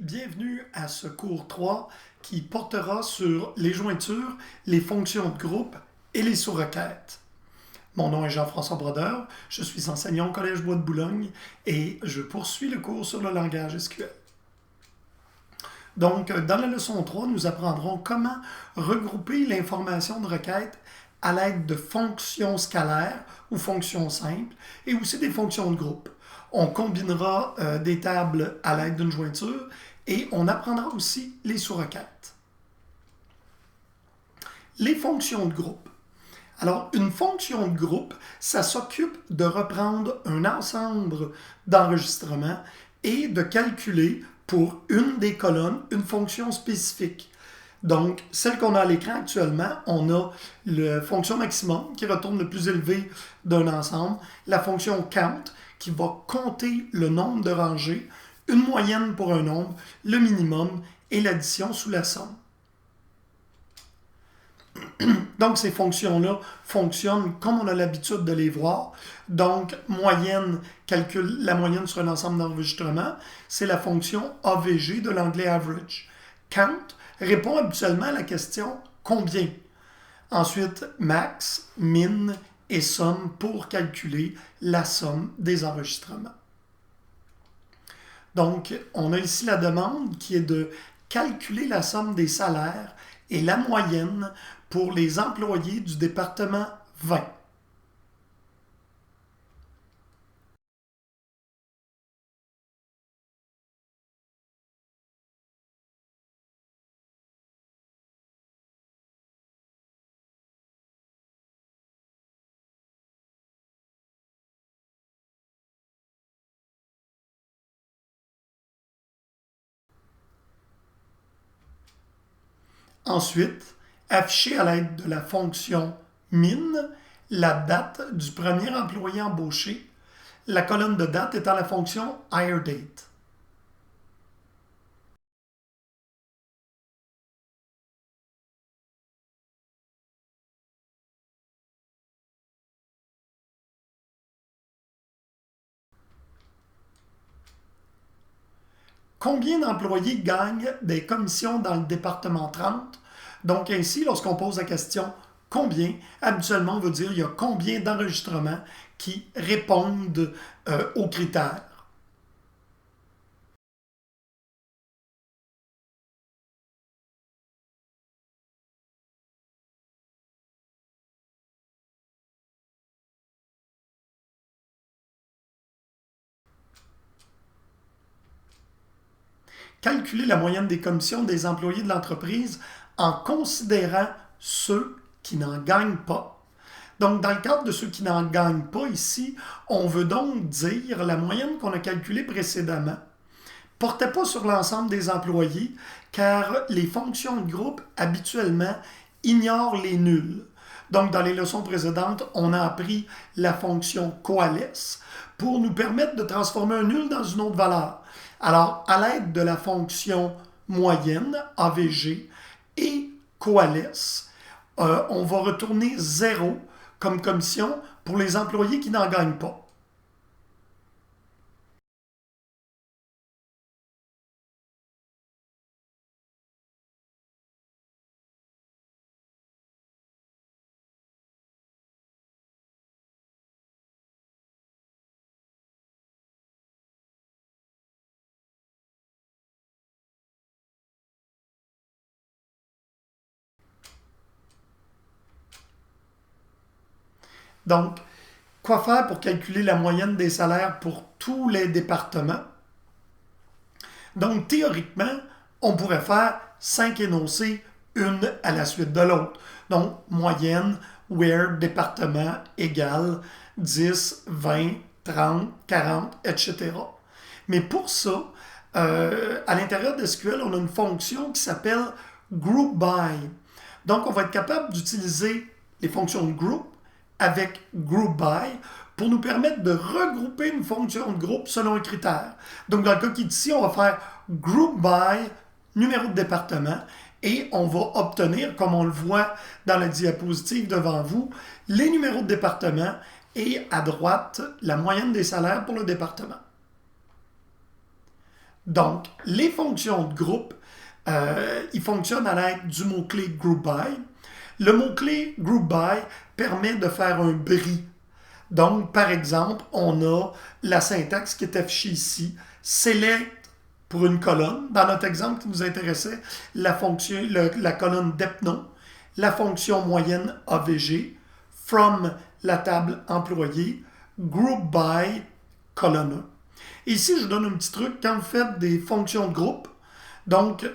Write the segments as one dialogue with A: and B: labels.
A: bienvenue à ce cours 3 qui portera sur les jointures, les fonctions de groupe et les sous-requêtes. Mon nom est Jean-François Brodeur, je suis enseignant au Collège Bois de Boulogne et je poursuis le cours sur le langage SQL. Donc, dans la leçon 3, nous apprendrons comment regrouper l'information de requête à l'aide de fonctions scalaires ou fonctions simples et aussi des fonctions de groupe. On combinera des tables à l'aide d'une jointure et on apprendra aussi les sous-requêtes. Les fonctions de groupe. Alors, une fonction de groupe, ça s'occupe de reprendre un ensemble d'enregistrements et de calculer pour une des colonnes une fonction spécifique. Donc, celle qu'on a à l'écran actuellement, on a la fonction maximum qui retourne le plus élevé d'un ensemble, la fonction count qui va compter le nombre de rangées, une moyenne pour un nombre, le minimum et l'addition sous la somme. Donc, ces fonctions-là fonctionnent comme on a l'habitude de les voir. Donc, moyenne calcule la moyenne sur un ensemble d'enregistrements. C'est la fonction AVG de l'anglais average. Count répond habituellement à la question combien. Ensuite, max, min et somme pour calculer la somme des enregistrements. Donc, on a ici la demande qui est de calculer la somme des salaires et la moyenne pour les employés du département 20. Ensuite, afficher à l'aide de la fonction min la date du premier employé embauché, la colonne de date étant la fonction hireDate. Combien d'employés gagnent des commissions dans le département 30? Donc ainsi, lorsqu'on pose la question combien, habituellement on veut dire il y a combien d'enregistrements qui répondent aux critères. Calculer la moyenne des commissions des employés de l'entreprise en considérant ceux qui n'en gagnent pas. Donc, dans le cadre de ceux qui n'en gagnent pas ici, on veut donc dire la moyenne qu'on a calculée précédemment ne portait pas sur l'ensemble des employés, car les fonctions de groupe, habituellement, ignorent les nuls. Donc, dans les leçons précédentes, on a appris la fonction coalesce pour nous permettre de transformer un nul dans une autre valeur. Alors, à l'aide de la fonction moyenne, AVG, et coalesce, on va retourner 0 comme commission pour les employés qui n'en gagnent pas. Donc, quoi faire pour calculer la moyenne des salaires pour tous les départements? Donc, théoriquement, on pourrait faire 5 énoncés, une à la suite de l'autre. Donc, moyenne, where, département, égale 10, 20, 30, 40, etc. Mais pour ça, à l'intérieur de SQL, on a une fonction qui s'appelle group by. Donc, on va être capable d'utiliser les fonctions de group avec group by pour nous permettre de regrouper une fonction de groupe selon un critère. Donc, dans le cas qui est ici, on va faire group by numéro de département et on va obtenir, comme on le voit dans la diapositive devant vous, les numéros de département et à droite, la moyenne des salaires pour le département. Donc, les fonctions de groupe, ils fonctionnent à l'aide du mot-clé group by. Le mot-clé group by permet de faire un bris. Donc, par exemple, on a la syntaxe qui est affichée ici, select pour une colonne. Dans notre exemple qui nous intéressait, la colonne depNo, la fonction moyenne AVG, from la table employée, group by colonne 1. Ici, je vous donne un petit truc. Quand vous faites des fonctions de groupe, donc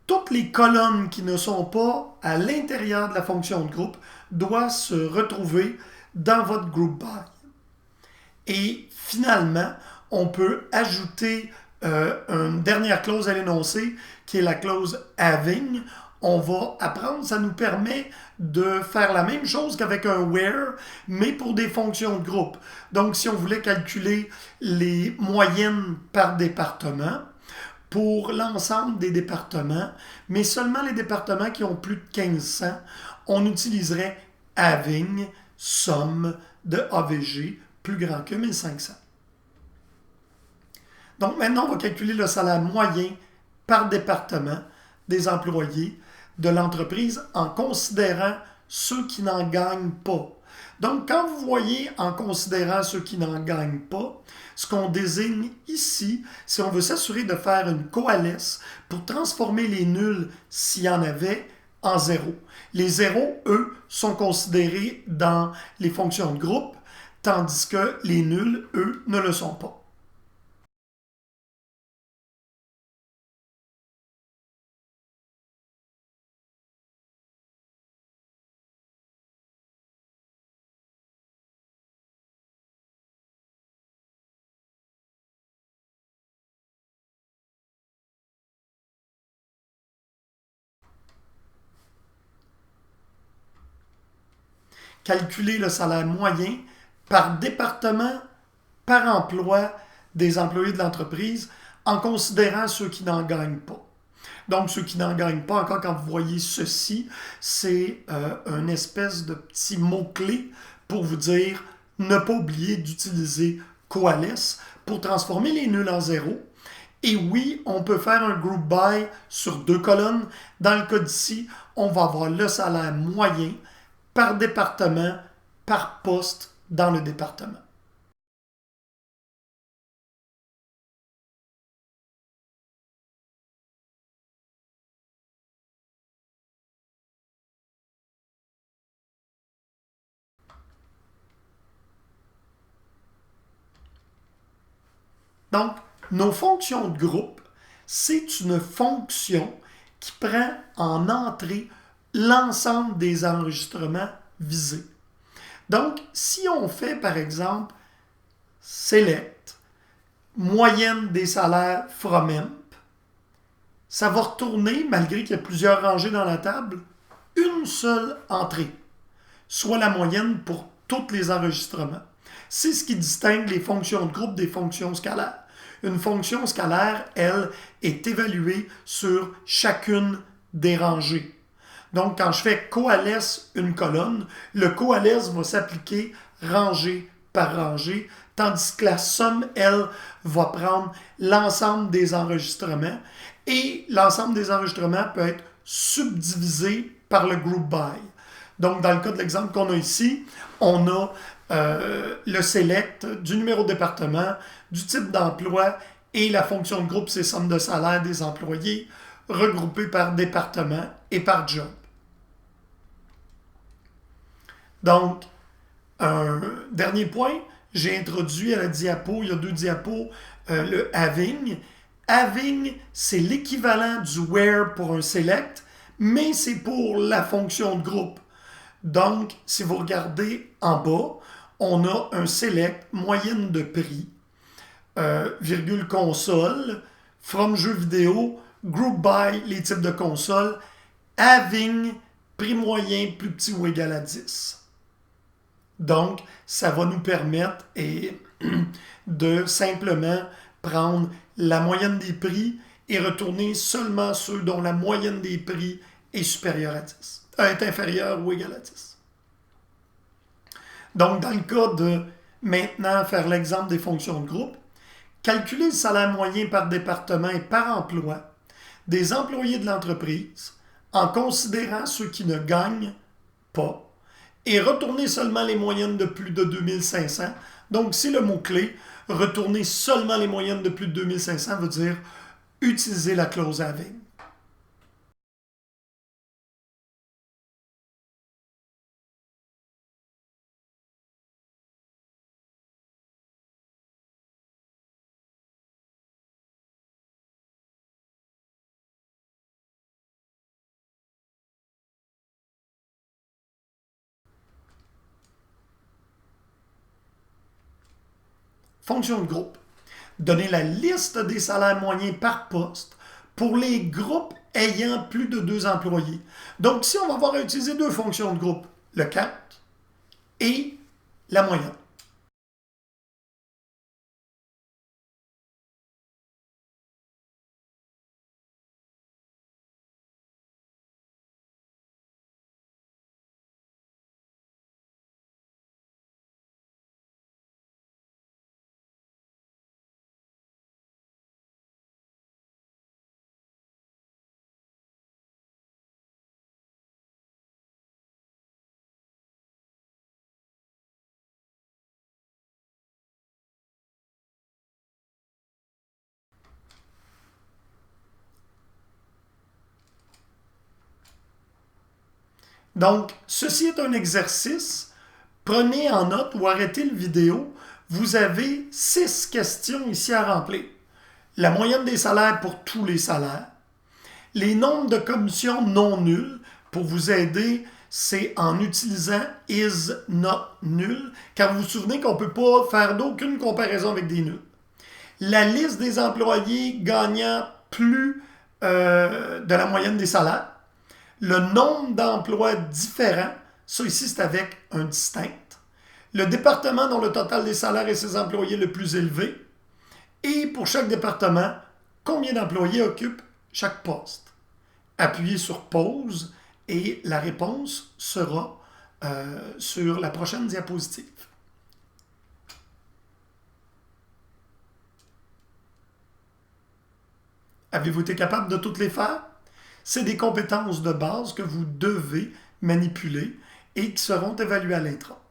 A: toutes les colonnes qui ne sont pas à l'intérieur de la fonction de groupe doivent se retrouver dans votre group by. Et finalement, on peut ajouter une dernière clause à l'énoncé qui est la clause having. On va apprendre, ça nous permet de faire la même chose qu'avec un where, mais pour des fonctions de groupe. Donc, si on voulait calculer les moyennes par département, pour l'ensemble des départements, mais seulement les départements qui ont plus de 1500, on utiliserait having somme de AVG plus grand que 1500. Donc maintenant, on va calculer le salaire moyen par département des employés de l'entreprise en considérant ceux qui n'en gagnent pas. Donc, quand vous voyez en considérant ceux qui n'en gagnent pas, ce qu'on désigne ici, c'est on veut s'assurer de faire une coalesce pour transformer les nuls, s'il y en avait, en zéro. Les zéros, eux, sont considérés dans les fonctions de groupe, tandis que les nuls, eux, ne le sont pas. Calculer le salaire moyen par département, par emploi des employés de l'entreprise en considérant ceux qui n'en gagnent pas. Donc, ceux qui n'en gagnent pas, encore quand vous voyez ceci, c'est une espèce de petit mot-clé pour vous dire ne pas oublier d'utiliser coalesce pour transformer les nuls en zéro. Et oui, on peut faire un group by sur deux colonnes. Dans le cas d'ici, on va avoir le salaire moyen par département, par poste dans le département. Donc, nos fonctions de groupe, c'est une fonction qui prend en entrée l'ensemble des enregistrements visés. Donc, si on fait, par exemple, select, moyenne des salaires from emp, ça va retourner, malgré qu'il y a plusieurs rangées dans la table, une seule entrée, soit la moyenne pour tous les enregistrements. C'est ce qui distingue les fonctions de groupe des fonctions scalaires. Une fonction scalaire, elle, est évaluée sur chacune des rangées. Donc, quand je fais coalesce une colonne, le coalesce va s'appliquer rangée par rangée, tandis que la somme, elle, va prendre l'ensemble des enregistrements et l'ensemble des enregistrements peut être subdivisé par le group by. Donc, dans le cas de l'exemple qu'on a ici, on a le select du numéro de département, du type d'emploi et la fonction de groupe, c'est somme de salaire des employés, regroupés par département et par job. Donc, un dernier point, j'ai introduit à la diapo, il y a deux diapos, le having. Having, c'est l'équivalent du where pour un select, mais c'est pour la fonction de groupe. Donc, si vous regardez en bas, on a un select moyenne de prix, virgule console, from jeux vidéo, group by les types de consoles, having prix moyen plus petit ou égal à 10. Donc, ça va nous permettre de simplement prendre la moyenne des prix et retourner seulement ceux dont la moyenne des prix est supérieure à 10, est inférieure ou égale à 10. Donc, dans le cas de maintenant faire l'exemple des fonctions de groupe, calculer le salaire moyen par département et par emploi des employés de l'entreprise en considérant ceux qui ne gagnent pas et retourner seulement les moyennes de plus de 2500. Donc, c'est le mot-clé. Retourner seulement les moyennes de plus de 2500 veut dire utiliser la clause having. Fonction de groupe. Donner la liste des salaires moyens par poste pour les groupes ayant plus de 2 employés. Donc, ici, on va avoir à utiliser 2 fonctions de groupe, le count et la moyenne. Donc, ceci est un exercice. Prenez en note ou arrêtez le vidéo. Vous avez 6 questions ici à remplir. La moyenne des salaires pour tous les salaires. Les nombres de commissions non nulles. Pour vous aider, c'est en utilisant is not null, car vous vous souvenez qu'on ne peut pas faire d'aucune comparaison avec des nuls. La liste des employés gagnant plus de la moyenne des salaires. Le nombre d'emplois différents, ça ici c'est avec un distinct. Le département dont le total des salaires et ses employés le plus élevé. Et pour chaque département, combien d'employés occupe chaque poste. Appuyez sur pause et la réponse sera sur la prochaine diapositive. Avez-vous été capable de toutes les faire? C'est des compétences de base que vous devez manipuler et qui seront évaluées à l'intra.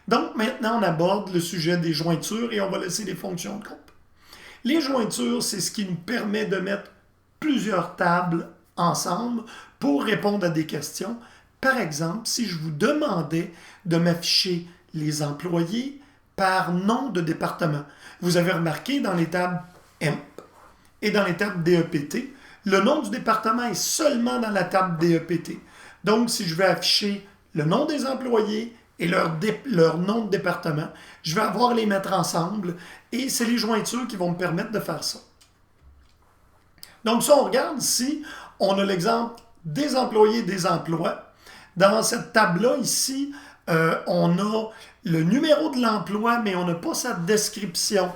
A: Donc maintenant, on aborde le sujet des jointures et on va laisser les fonctions de groupe. Les jointures, c'est ce qui nous permet de mettre plusieurs tables ensemble pour répondre à des questions. Par exemple, si je vous demandais de m'afficher les employés par nom de département, vous avez remarqué dans les tables EMP et dans les tables DEPT, le nom du département est seulement dans la table DEPT. Donc, si je vais afficher le nom des employés et leur nom de département, je vais avoir à les mettre ensemble et c'est les jointures qui vont me permettre de faire ça. Donc, si on regarde ici, on a l'exemple des employés des emplois. Dans cette table-là, ici, on a le numéro de l'emploi, mais on n'a pas sa description.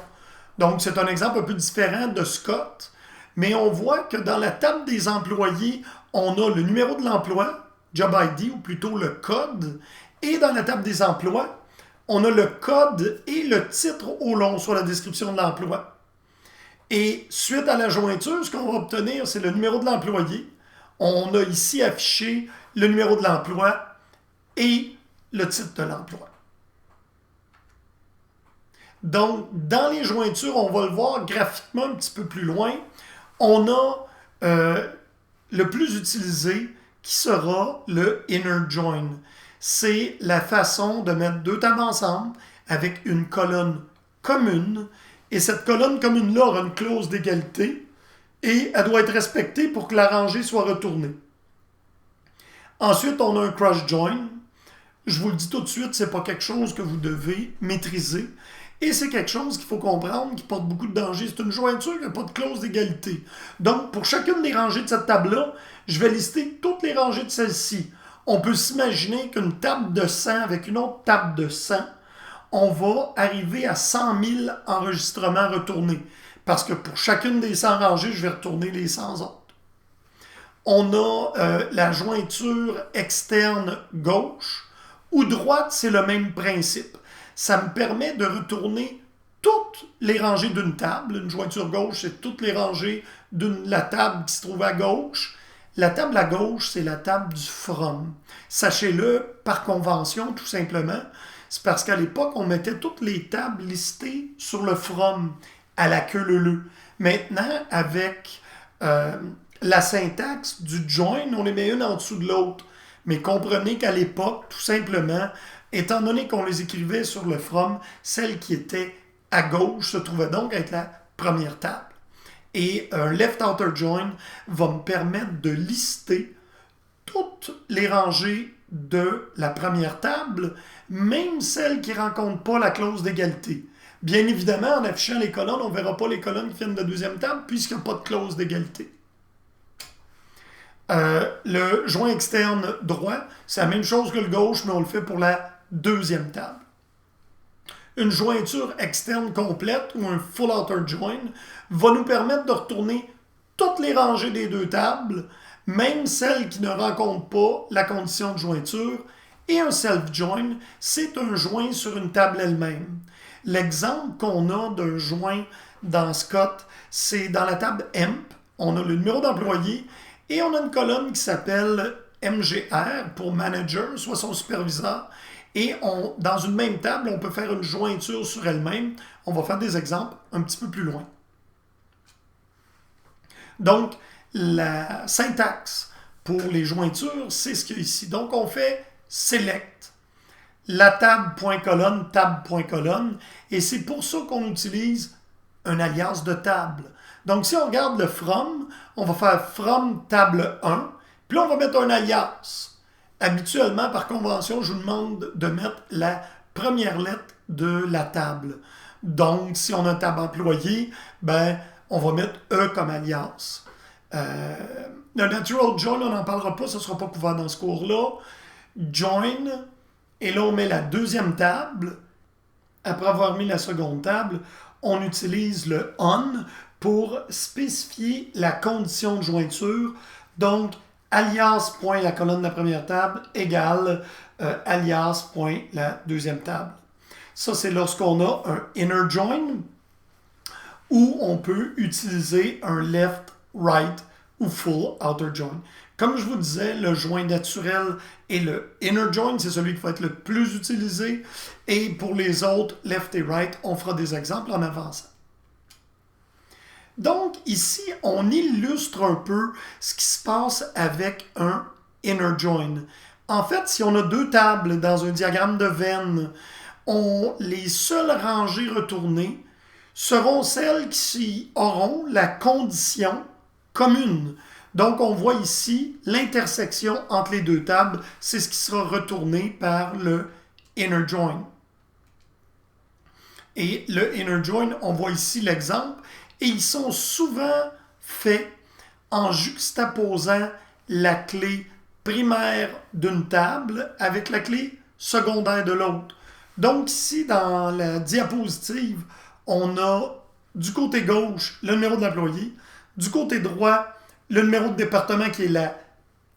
A: Donc, c'est un exemple un peu différent de Scott, mais on voit que dans la table des employés, on a le numéro de l'emploi, Job ID, ou plutôt le code, et dans la table des emplois, on a le code et le titre au long sur la description de l'emploi. Et suite à la jointure, ce qu'on va obtenir, c'est le numéro de l'employé. On a ici affiché le numéro de l'emploi et le titre de l'emploi. Donc, dans les jointures, on va le voir graphiquement un petit peu plus loin. On a le plus utilisé qui sera le inner join. C'est la façon de mettre 2 tables ensemble avec une colonne commune. Et cette colonne commune-là aura une clause d'égalité et elle doit être respectée pour que la rangée soit retournée. Ensuite, on a un cross join. Je vous le dis tout de suite, ce n'est pas quelque chose que vous devez maîtriser. Et c'est quelque chose qu'il faut comprendre, qui porte beaucoup de danger. C'est une jointure qui n'a pas de clause d'égalité. Donc, pour chacune des rangées de cette table-là, je vais lister toutes les rangées de celle-ci. On peut s'imaginer qu'une table de 100 avec une autre table de 100, on va arriver à 100 000 enregistrements retournés. Parce que pour chacune des 100 rangées, je vais retourner les 100 autres. On a la jointure externe gauche ou droite, c'est le même principe. Ça me permet de retourner tous toutes les rangées d'une table. Une jointure gauche, c'est toutes les rangées de la table qui se trouve à gauche. La table à gauche, c'est la table du from. Sachez-le, par convention, tout simplement, c'est parce qu'à l'époque, on mettait toutes les tables listées sur le from, à la queue leu-leu. Maintenant, avec la syntaxe du join, on les met une en dessous de l'autre. Mais comprenez qu'à l'époque, tout simplement, étant donné qu'on les écrivait sur le from, celle qui était à gauche se trouvait donc être la première table. Et un left outer join va me permettre de lister toutes les rangées de la première table, même celles qui ne rencontrent pas la clause d'égalité. Bien évidemment, en affichant les colonnes, on ne verra pas les colonnes qui viennent de la deuxième table puisqu'il n'y a pas de clause d'égalité. Le joint externe droit, c'est la même chose que le gauche, mais on le fait pour la deuxième table. Une jointure externe complète ou un full outer join va nous permettre de retourner toutes les rangées des deux tables, même celles qui ne rencontrent pas la condition de jointure. Et un self-join, c'est un joint sur une table elle-même. L'exemple qu'on a d'un joint dans Scott, c'est dans la table EMP. On a le numéro d'employé et on a une colonne qui s'appelle MGR pour manager, soit son superviseur. Et dans une même table, on peut faire une jointure sur elle-même. On va faire des exemples un petit peu plus loin. Donc, la syntaxe pour les jointures, c'est ce qu'il y a ici. Donc, on fait select, la table.colonne, table.colonne, et c'est pour ça qu'on utilise un alias de table. Donc, si on regarde le from, on va faire from table 1, puis là, on va mettre un alias. Habituellement, par convention, je vous demande de mettre la première lettre de la table. Donc, si on a table employée, ben, on va mettre E comme alias. Le natural join, on n'en parlera pas, ça ne sera pas couvert dans ce cours-là. Join, et là, on met la deuxième table. Après avoir mis la seconde table, on utilise le on pour spécifier la condition de jointure. Donc, alias point la colonne de la première table égale alias point la deuxième table. Ça, c'est lorsqu'on a un inner join ou on peut utiliser un left, right ou full outer join. Comme je vous disais, le joint naturel et le inner join, c'est celui qui va être le plus utilisé. Et pour les autres, left et right, on fera des exemples en avançant. Donc, ici, on illustre un peu ce qui se passe avec un inner join. En fait, si on a deux tables dans un diagramme de Venn, les seules rangées retournées seront celles qui auront la condition commune. Donc, on voit ici l'intersection entre les deux tables, c'est ce qui sera retourné par le inner join. Et le inner join, on voit ici l'exemple, et ils sont souvent faits en juxtaposant la clé primaire d'une table avec la clé secondaire de l'autre. Donc ici, dans la diapositive, on a du côté gauche le numéro de l'employé, du côté droit le numéro de département qui est la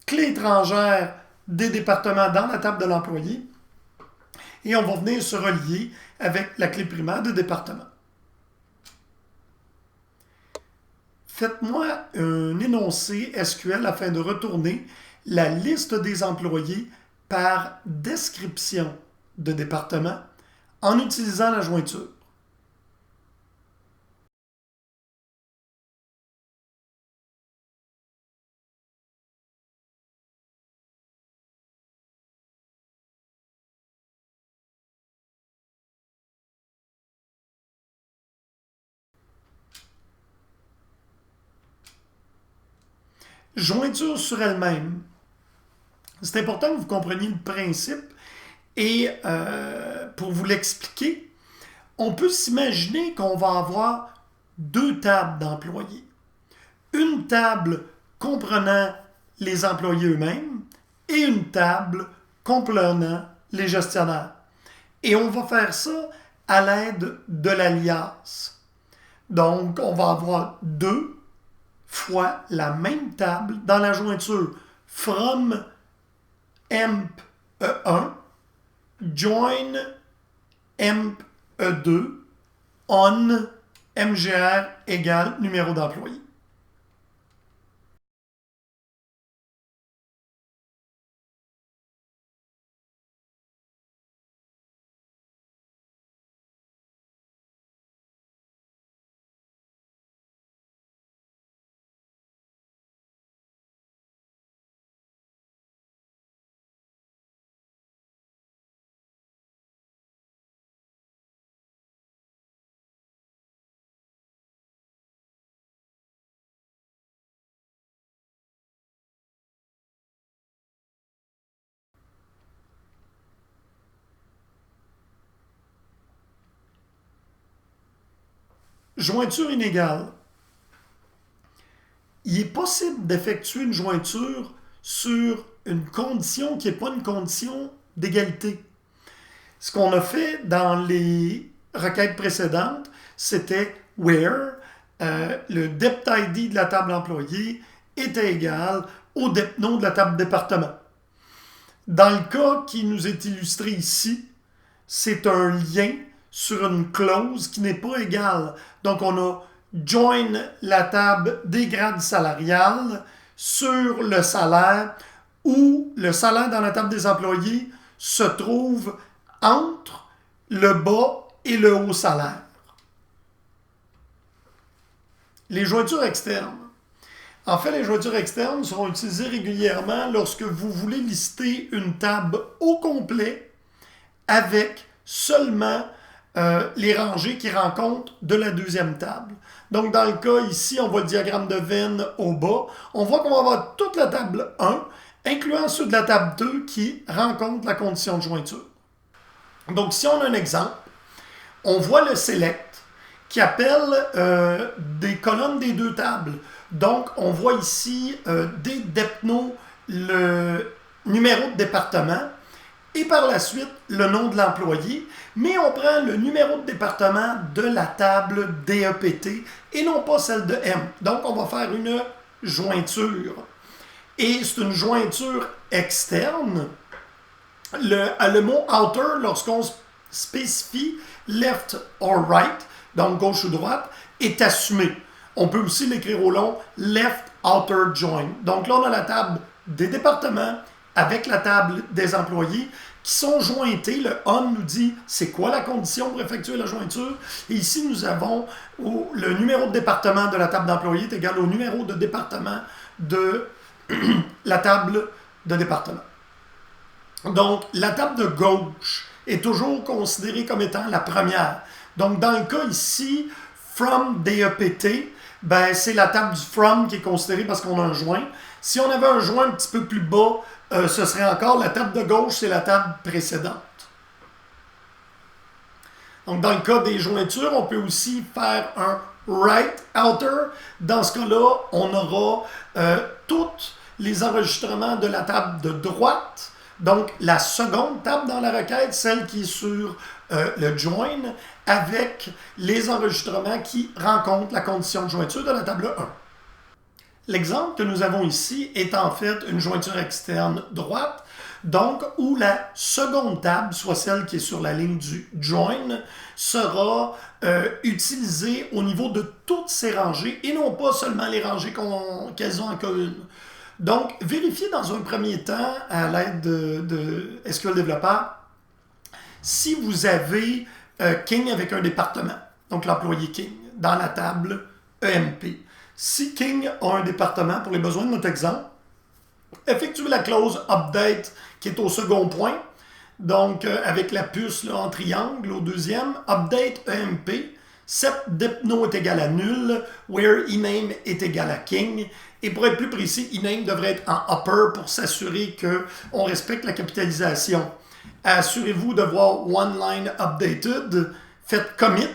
A: clé étrangère des départements dans la table de l'employé, et on va venir se relier avec la clé primaire de département. Faites-moi un énoncé SQL afin de retourner la liste des employés par description de département en utilisant la jointure. Jointure sur elle-même. C'est important que vous compreniez le principe et pour vous l'expliquer, on peut s'imaginer qu'on va avoir deux tables d'employés. Une table comprenant les employés eux-mêmes et une table comprenant les gestionnaires. Et on va faire ça à l'aide de l'alias. Donc, on va avoir deux fois la même table dans la jointure from emp E1 join emp E2 on MGR égale numéro d'employé. Jointure inégale. Il est possible d'effectuer une jointure sur une condition qui n'est pas une condition d'égalité. Ce qu'on a fait dans les requêtes précédentes, c'était where le dept ID de la table employée était égal au dept nom de la table département. Dans le cas qui nous est illustré ici, c'est un lien sur une clause qui n'est pas égale. Donc, on a join la table des grades salariales sur le salaire où le salaire dans la table des employés se trouve entre le bas et le haut salaire. Les jointures externes. En fait, les jointures externes seront utilisées régulièrement lorsque vous voulez lister une table au complet avec seulement les rangées qui rencontrent de la deuxième table. Donc, dans le cas ici, on voit le diagramme de Venn au bas. On voit qu'on va avoir toute la table 1, incluant ceux de la table 2 qui rencontrent la condition de jointure. Donc, si on a un exemple, on voit le select qui appelle des colonnes des deux tables. Donc, on voit ici des DEPNO, le numéro de département, et par la suite, le nom de l'employé, mais on prend le numéro de département de la table DEPT et non pas celle de M. Donc, on va faire une jointure. Et c'est une jointure externe. Le mot outer, lorsqu'on spécifie left or right, donc gauche ou droite, est assumé. On peut aussi l'écrire au long left outer join. Donc là, on a la table des départements avec la table des employés qui sont jointés. Le on nous dit c'est quoi la condition pour effectuer la jointure. Et ici, nous avons le numéro de département de la table d'employés est égal au numéro de département de la table de département. Donc, la table de gauche est toujours considérée comme étant la première. Donc, dans le cas ici, from DEPT, ben, c'est la table du from qui est considérée parce qu'on a un joint. Si on avait un joint un petit peu plus bas, ce serait encore la table de gauche, c'est la table précédente. Donc, dans le cas des jointures, on peut aussi faire un right outer. Dans ce cas-là, on aura tous les enregistrements de la table de droite. Donc, la seconde table dans la requête, celle qui est sur le join, avec les enregistrements qui rencontrent la condition de jointure de la table 1. L'exemple que nous avons ici est en fait une jointure externe droite, donc où la seconde table, soit celle qui est sur la ligne du join, sera utilisée au niveau de toutes ces rangées et non pas seulement les rangées qu'elles ont en commun. Donc, vérifiez dans un premier temps, à l'aide de SQL Developer, si vous avez King avec un département, donc l'employé King, dans la table EMP. Si King a un département, pour les besoins de notre exemple, effectuez la clause update qui est au second point, donc avec la puce là, en triangle au deuxième, update EMP, set depno est égal à nul, where ename est égal à King, et pour être plus précis, ename devrait être en upper pour s'assurer qu'on respecte la capitalisation. Assurez-vous de voir one line updated, faites commit,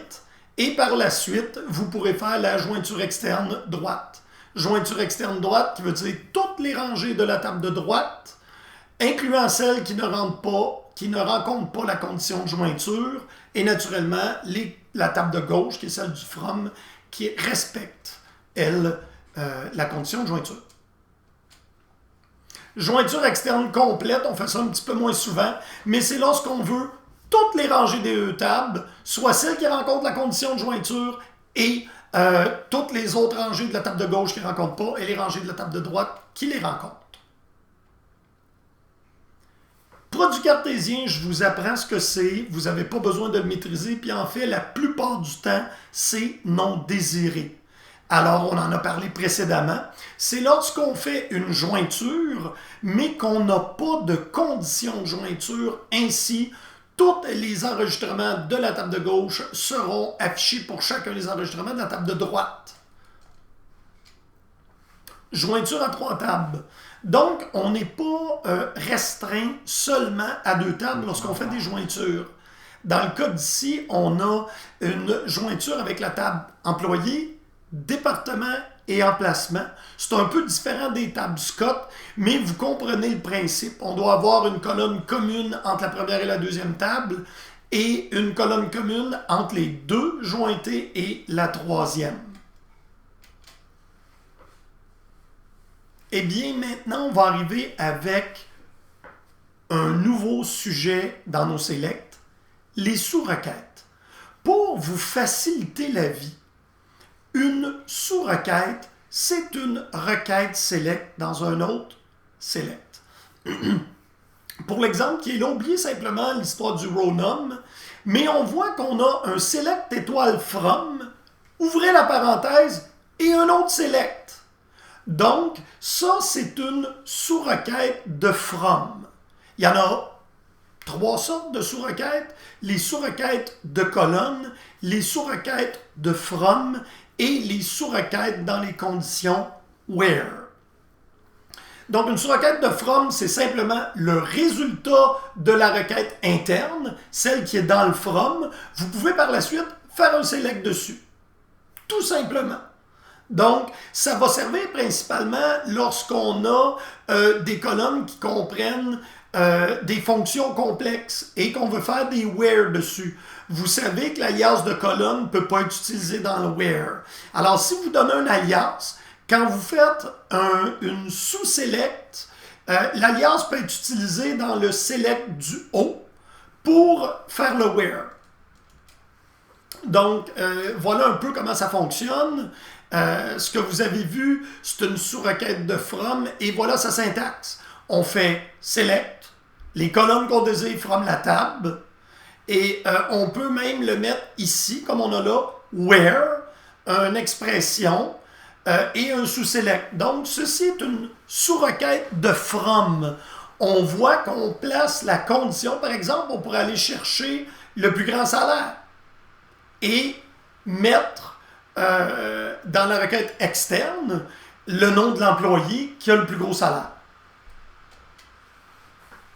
A: et par la suite, vous pourrez faire la jointure externe droite. Jointure externe droite qui veut dire toutes les rangées de la table de droite, incluant celles qui ne rencontrent pas la condition de jointure, et naturellement la table de gauche, qui est celle du from, qui respecte, elle, la condition de jointure. Jointure externe complète, on fait ça un petit peu moins souvent, mais c'est lorsqu'on veut toutes les rangées des deux tables, soit celles qui rencontrent la condition de jointure et toutes les autres rangées de la table de gauche qui ne rencontrent pas et les rangées de la table de droite qui les rencontrent. Produit cartésien, je vous apprends ce que c'est. Vous n'avez pas besoin de le maîtriser. Puis en fait, la plupart du temps, c'est non désiré. Alors, on en a parlé précédemment. C'est lorsqu'on fait une jointure, mais qu'on n'a pas de condition de jointure. Ainsi, tous les enregistrements de la table de gauche seront affichés pour chacun des enregistrements de la table de droite. Jointure à 3 tables. Donc, on n'est pas restreint seulement à 2 tables lorsqu'on fait des jointures. Dans le cas d'ici, on a une jointure avec la table employé, département et emplacement. C'est un peu différent des tables Scott, mais vous comprenez le principe. On doit avoir une colonne commune entre la première et la deuxième table et une colonne commune entre les deux jointés et la troisième. Eh bien, maintenant, on va arriver avec un nouveau sujet dans nos selects, les sous-requêtes. Pour vous faciliter la vie, une sous-requête, c'est une requête select dans un autre select. Pour l'exemple qui est là, oubliez simplement l'histoire du row num, mais on voit qu'on a un select étoile from, ouvrez la parenthèse, et un autre select. Donc, ça, c'est une sous-requête de from. Il y en a 3 sortes de sous-requêtes. Les sous-requêtes de colonne, les sous-requêtes de from et les sous-requêtes dans les conditions where. Donc, une sous-requête de from, c'est simplement le résultat de la requête interne, celle qui est dans le from. Vous pouvez par la suite faire un select dessus. Tout simplement. Donc, ça va servir principalement lorsqu'on a des colonnes qui comprennent des fonctions complexes et qu'on veut faire des where dessus. Vous savez que l'alias de colonne ne peut pas être utilisé dans le where. Alors, si vous donnez un alias, quand vous faites une sous-select, l'alias peut être utilisé dans le select du haut pour faire le where. Donc, voilà un peu comment ça fonctionne. Ce que vous avez vu, c'est une sous-requête de from, et voilà sa syntaxe. On fait select, les colonnes qu'on désire from la table, et on peut même le mettre ici, comme on a là, where, une expression, et un sous-select. Donc, ceci est une sous-requête de from. On voit qu'on place la condition, par exemple, on pourrait aller chercher le plus grand salaire et mettre dans la requête externe le nom de l'employé qui a le plus gros salaire.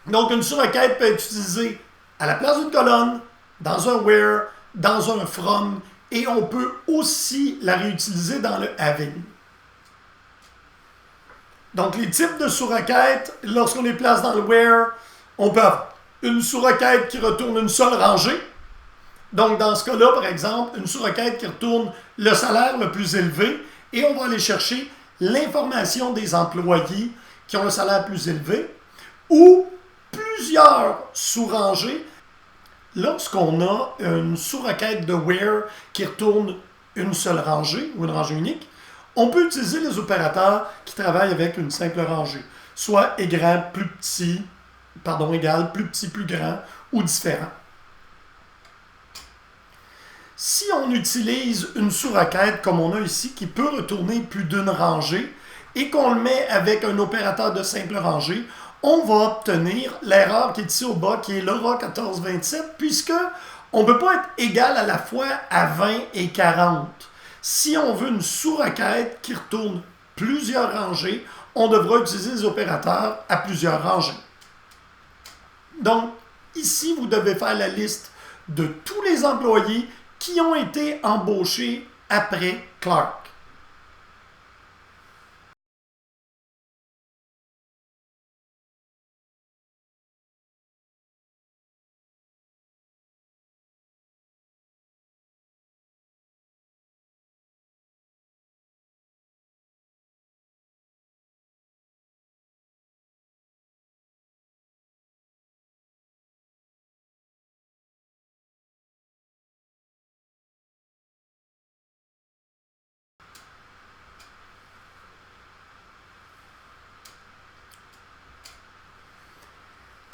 A: Donc, une sous-requête peut être utilisée à la place d'une colonne, dans un where, dans un from, et on peut aussi la réutiliser dans le having. Donc, les types de sous-requêtes, lorsqu'on les place dans le where, on peut avoir une sous-requête qui retourne une seule rangée. Donc, dans ce cas-là, par exemple, une sous-requête qui retourne le salaire le plus élevé et on va aller chercher l'information des employés qui ont le salaire plus élevé ou plusieurs sous-rangées. Lorsqu'on a une sous-requête de where qui retourne une seule rangée ou une rangée unique, on peut utiliser les opérateurs qui travaillent avec une simple rangée, soit égal, plus petit, plus grand ou différent. Si on utilise une sous-requête comme on a ici qui peut retourner plus d'une rangée et qu'on le met avec un opérateur de simple rangée, on va obtenir l'erreur qui est ici au bas, qui est l'ERA 1427, puisque on ne peut pas être égal à la fois à 20 et 40. Si on veut une sous-requête qui retourne plusieurs rangées, on devra utiliser les opérateurs à plusieurs rangées. Donc, ici, vous devez faire la liste de tous les employés qui ont été embauchés après Clark.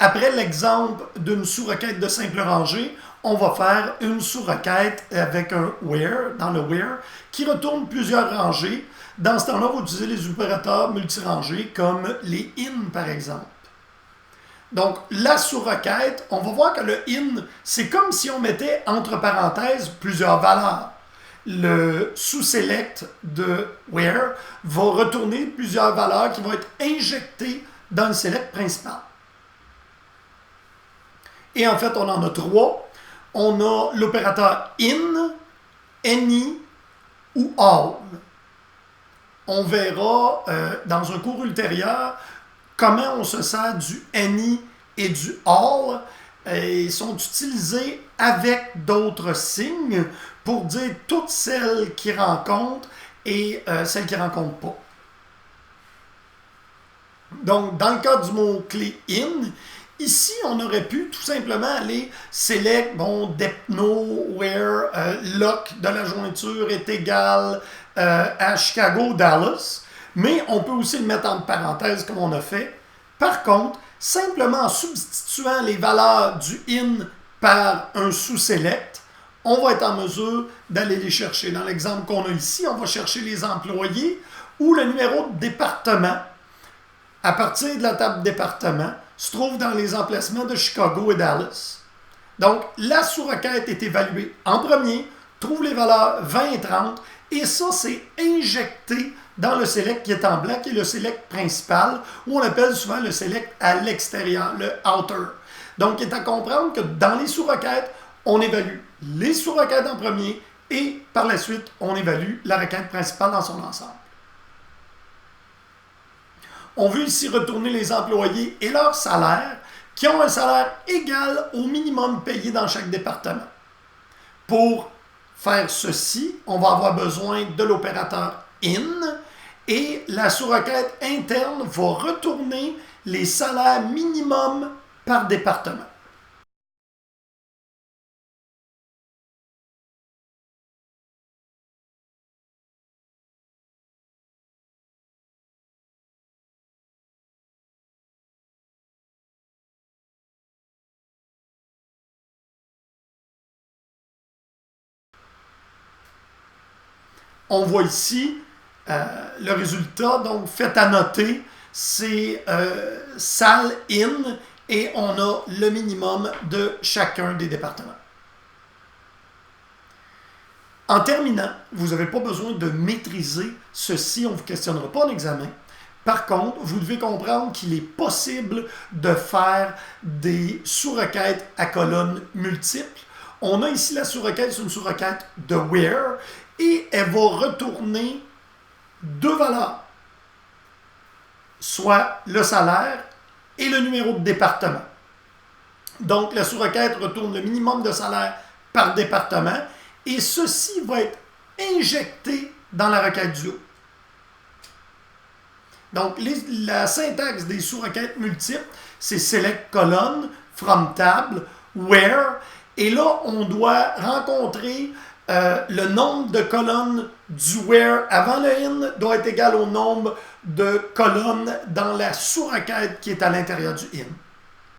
A: Après l'exemple d'une sous-requête de simple rangée, on va faire une sous-requête avec un where, dans le where, qui retourne plusieurs rangées. Dans ce temps-là, on va utiliser les opérateurs multirangés comme les in, par exemple. Donc, la sous-requête, on va voir que le in, c'est comme si on mettait entre parenthèses plusieurs valeurs. Le sous-select de where va retourner plusieurs valeurs qui vont être injectées dans le select principal. Et en fait, on en a trois. On a l'opérateur in, any ou all. On verra dans un cours ultérieur comment on se sert du any et du all. Ils sont utilisés avec d'autres signes pour dire toutes celles qui rencontrent et celles qui ne rencontrent pas. Donc, dans le cas du mot-clé in, ici, on aurait pu tout simplement aller select, depno, where, loc de la jointure est égal à Chicago, Dallas. Mais on peut aussi le mettre entre parenthèses comme on a fait. Par contre, simplement en substituant les valeurs du in par un sous-select, on va être en mesure d'aller les chercher. Dans l'exemple qu'on a ici, on va chercher les employés ou le numéro de département. À partir de la table département, se trouve dans les emplacements de Chicago et Dallas. Donc, la sous-requête est évaluée en premier, trouve les valeurs 20 et 30, et ça, c'est injecté dans le select qui est en blanc, qui est le select principal, ou on appelle souvent le select à l'extérieur, le outer. Donc, il est à comprendre que dans les sous-requêtes, on évalue les sous-requêtes en premier, et par la suite, on évalue la requête principale dans son ensemble. On veut ici retourner les employés et leur salaire qui ont un salaire égal au minimum payé dans chaque département. Pour faire ceci, on va avoir besoin de l'opérateur in et la sous-requête interne va retourner les salaires minimum par département. On voit ici le résultat, donc fait à noter, c'est salle in et on a le minimum de chacun des départements. En terminant, vous n'avez pas besoin de maîtriser ceci, on ne vous questionnera pas en examen. Par contre, vous devez comprendre qu'il est possible de faire des sous-requêtes à colonnes multiples. On a ici la sous-requête, c'est une sous-requête de where, et elle va retourner deux valeurs, soit le salaire et le numéro de département. Donc, la sous-requête retourne le minimum de salaire par département, et ceci va être injecté dans la requête du haut. Donc, la syntaxe des sous-requêtes multiples, c'est select colonne, from table, where, et là, on doit rencontrer le nombre de colonnes du where avant le in doit être égal au nombre de colonnes dans la sous-requête qui est à l'intérieur du in.